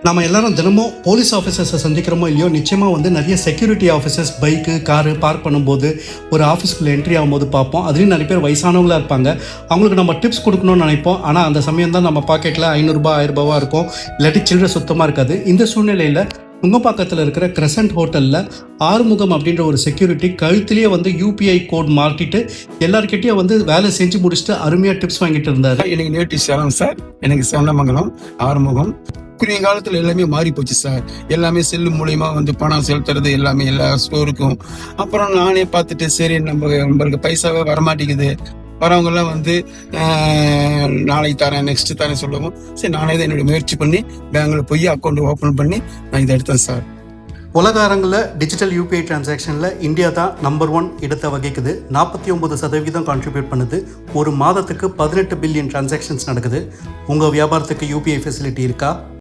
நம்ம எல்லாரும் தினமும் போலீஸ் ஆஃபீஸர்ஸை சந்திக்கிறோமோ இல்லையோ, நிச்சயமாக வந்து நிறைய security officers bike car park பண்ணும்போது ஒரு ஆஃபீஸ்க்குள்ளே என்ட்ரி ஆகும்போது பார்ப்போம். அதுலேயும் நிறைய பேர் வயசானவங்களாக இருப்பாங்க. அவங்களுக்கு நம்ம டிப்ஸ் கொடுக்கணும்னு நினைப்போம். ஆனால் அந்த சமயம் தான் நம்ம பாக்கெட்டில் 500 1000 இருக்கும், இல்லாட்டி சில்லறை சுத்தமாக இருக்காது. இந்த சூழ்நிலையில் நுங்கப்பாக்கத்தில் இருக்கிற கிரசன்ட் ஹோட்டலில் ஆறுமுகம் அப்படின்ற ஒரு செக்யூரிட்டி கழுத்துலேயே வந்து யூபிஐ கோட் மாட்டிட்டு எல்லாருக்கிட்டையும் வந்து வேலை செஞ்சு முடிச்சுட்டு அருமையாக டிப்ஸ் வாங்கிட்டு இருந்தார். எனக்கு நேட்டிவ் சேலம் சார், எனக்கு சேலமங்கலம் ஆறுமுகம். குறுகிய காலத்தில் எல்லாமே மாறி போச்சு சார். எல்லாமே செல்லு மூலியமா வந்து பணம் செலுத்துறது எல்லாமே எல்லா ஸ்டோருக்கும். அப்புறம் நானே பார்த்துட்டு சரி நம்மளுக்கு பைசாவே வரமாட்டேங்குது, வரவங்க எல்லாம் வந்து நாளைக்கு தரேன் நெக்ஸ்ட் தரேன் சொல்லுவோம். சரி நானே தான் என்னுடைய முயற்சி பண்ணி பேங்க்ல போய் அக்கௌண்ட் ஓப்பன் பண்ணி நான் இதை எடுத்தேன் சார். உலக அரங்கில் டிஜிட்டல் யூபிஐ டிரான்சாக்ஷனில் இந்தியா தான் நம்பர் 1 இடத்தை வகிக்குது. 49% கான்ட்ரிபியூட் பண்ணுது. ஒரு மாதத்துக்கு 18 பில்லியன் டிரான்சாக்ஷன்ஸ் நடக்குது. உங்கள் வியாபாரத்துக்கு யூபிஐ ஃபெசிலிட்டி இருக்கா?